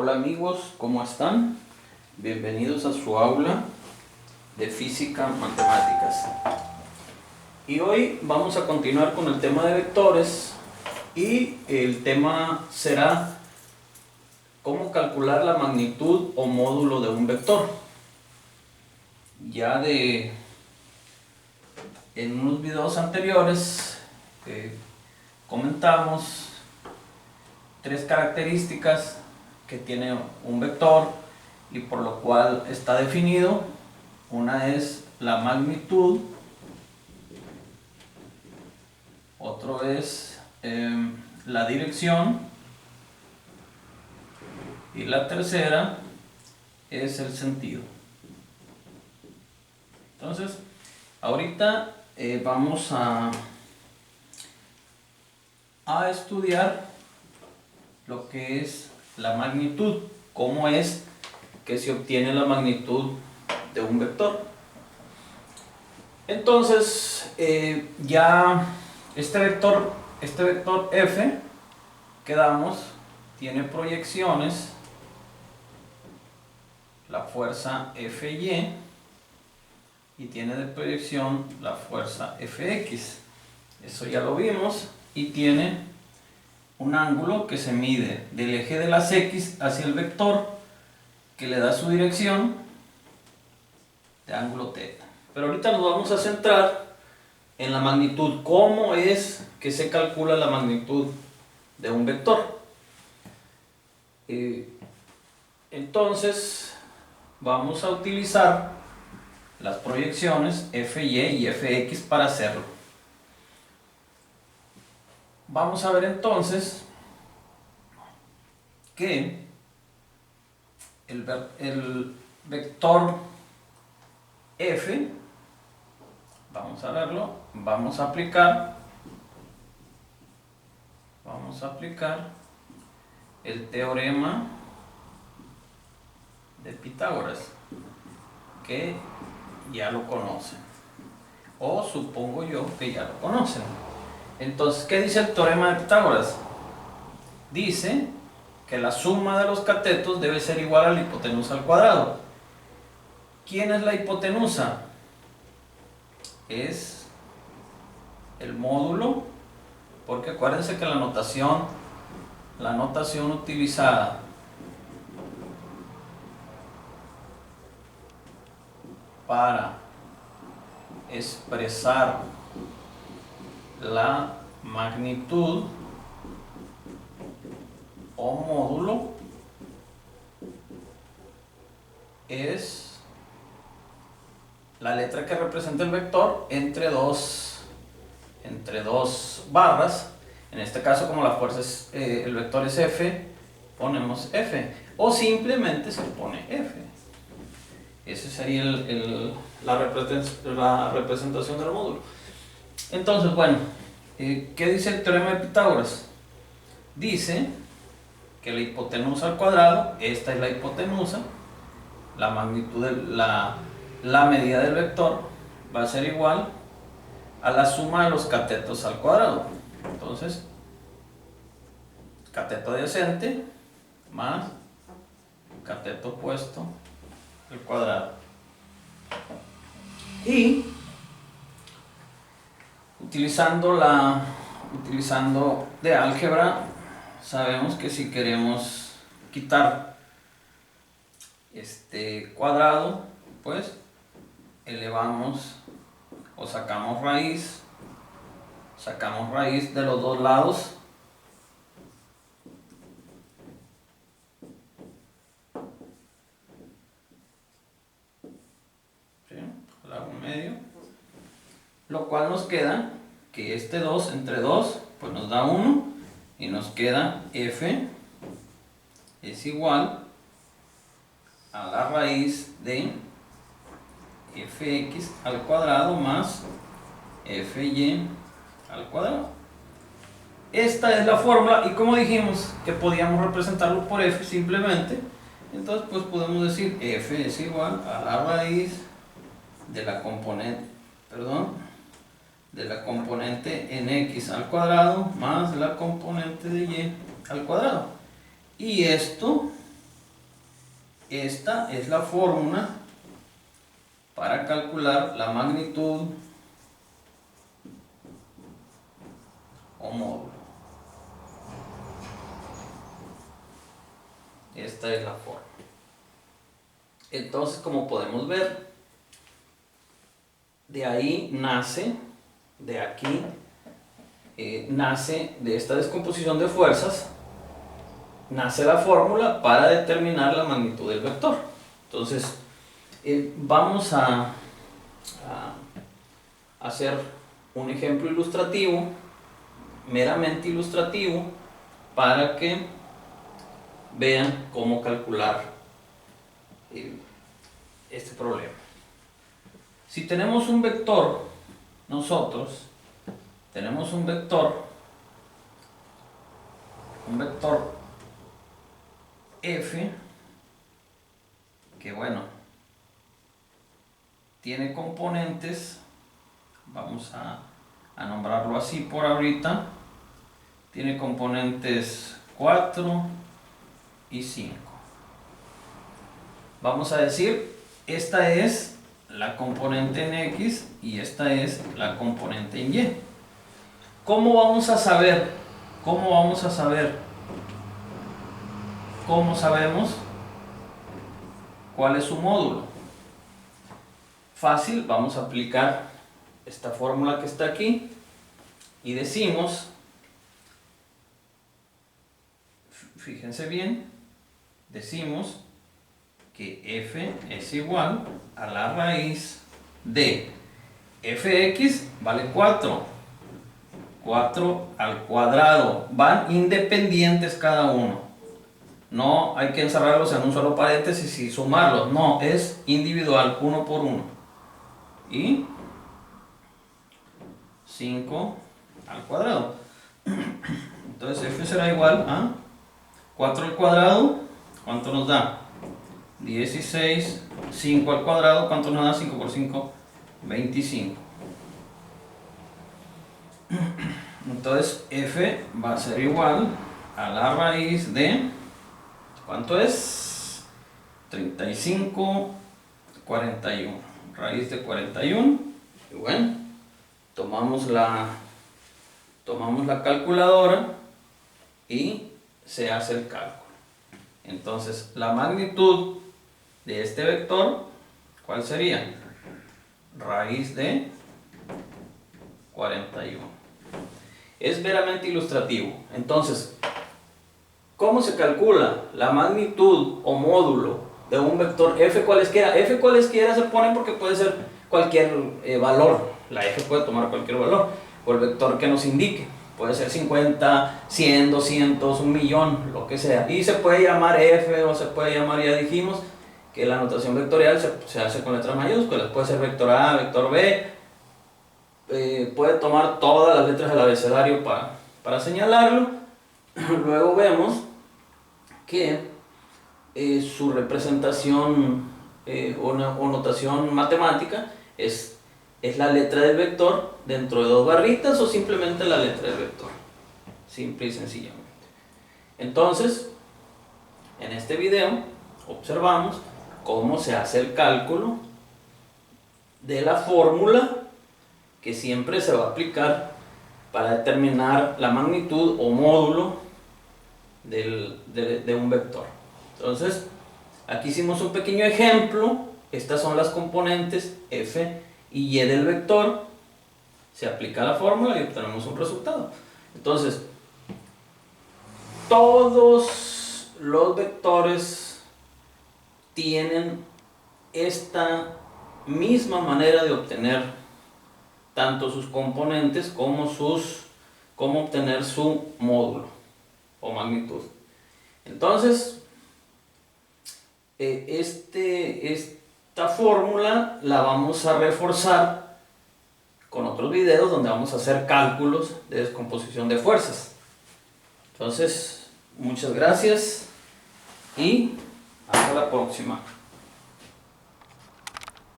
Hola amigos, ¿cómo están? Bienvenidos a su aula de física matemáticas. Y hoy vamos a continuar con el tema de vectores y el tema será cómo calcular la magnitud o módulo de un vector. En unos videos anteriores comentamos tres características que tiene un vector y por lo cual está definido. Una es la magnitud, otro es la dirección y la tercera es el sentido. Entonces, ahorita vamos a estudiar lo que es la magnitud, cómo es que se obtiene la magnitud de un vector. Entonces, ya este vector f que damos tiene proyecciones, la fuerza Fy, y tiene de proyección la fuerza Fx. Eso ya lo vimos. Y tiene un ángulo que se mide del eje de las x hacia el vector que le da su dirección de ángulo θ. Pero ahorita nos vamos a centrar en la magnitud. ¿Cómo es que se calcula la magnitud de un vector? Entonces vamos a utilizar las proyecciones Fy y Fx para hacerlo. Vamos a ver entonces que el vector f, vamos a verlo, vamos a aplicar el teorema de Pitágoras, que ya lo conocen, o supongo yo que ya lo conocen. Entonces, ¿qué dice el teorema de Pitágoras? Dice que la suma de los catetos debe ser igual a la hipotenusa al cuadrado. ¿Quién es la hipotenusa? Es el módulo, porque acuérdense que la notación utilizada para expresar la magnitud o módulo es la letra que representa el vector entre dos barras. En este caso, como la fuerza es, el vector es f, ponemos f, o simplemente se pone f. Esa sería la representación del módulo. Entonces, bueno, ¿qué dice el teorema de Pitágoras? Dice que la hipotenusa al cuadrado, esta es la hipotenusa, la magnitud de la medida del vector va a ser igual a la suma de los catetos al cuadrado. Entonces, cateto adyacente más cateto opuesto al cuadrado. Y utilizando de álgebra, sabemos que si queremos quitar este cuadrado, pues elevamos o sacamos raíz de los dos lados. ¿Sí? Le hago un medio. Lo cual nos queda que este 2 entre 2 pues nos da 1 y nos queda f es igual a la raíz de fx al cuadrado más fy al cuadrado. Esta es la fórmula, y como dijimos que podíamos representarlo por f simplemente, entonces pues podemos decir f es igual a la raíz de la componente en x al cuadrado más la componente de y al cuadrado. Y esto esta es la fórmula para calcular la magnitud o módulo. Esta es la fórmula. Entonces, como podemos ver, de ahí nace, de aquí, nace de esta descomposición de fuerzas, nace la fórmula para determinar la magnitud del vector. Entonces, vamos a hacer un ejemplo ilustrativo, meramente ilustrativo, para que vean cómo calcular este problema. Si tenemos un vector, nosotros tenemos un vector f, que bueno, tiene componentes, vamos a nombrarlo así por ahorita, tiene componentes 4 y 5. Vamos a decir, esta es la componente en X y esta es la componente en Y. ¿Cómo vamos a saber? ¿Cómo sabemos cuál es su módulo? Fácil, vamos a aplicar esta fórmula que está aquí y decimos, fíjense bien, decimos que f es igual a la raíz de fx vale 4 al cuadrado, van independientes cada uno, no hay que encerrarlos en un solo paréntesis y sumarlos, no, es individual, uno por uno, y 5 al cuadrado. Entonces f será igual a 4 al cuadrado, ¿cuánto nos da? 16, 5 al cuadrado, ¿cuánto nos da? 5 por 5, 25. Entonces f va a ser igual a la raíz de, ¿cuánto es? 35, 41, raíz de 41, y bueno, tomamos la calculadora y se hace el cálculo. Entonces la magnitud de este vector, ¿cuál sería? Raíz de 41. Es meramente ilustrativo. Entonces, ¿cómo se calcula la magnitud o módulo de un vector f cualesquiera? F cualesquiera se pone porque puede ser cualquier valor. La f puede tomar cualquier valor, o el vector que nos indique. Puede ser 50, 100, 200, 1.000.000, lo que sea. Y se puede llamar f o se puede llamar, ya dijimos, que la notación vectorial se hace con letras mayúsculas. Puede ser vector A, vector B. Puede tomar todas las letras del abecedario para señalarlo. Luego vemos que su representación o notación matemática es la letra del vector dentro de dos barritas o simplemente la letra del vector, simple y sencillamente. Entonces, en este video observamos cómo se hace el cálculo de la fórmula que siempre se va a aplicar para determinar la magnitud o módulo de un vector. Entonces, aquí hicimos un pequeño ejemplo. Estas son las componentes f y y del vector. Se aplica la fórmula y obtenemos un resultado. Entonces, todos los vectores tienen esta misma manera de obtener tanto sus componentes como obtener su módulo o magnitud. Entonces, esta fórmula la vamos a reforzar con otros videos donde vamos a hacer cálculos de descomposición de fuerzas. Entonces, muchas gracias y hasta la próxima.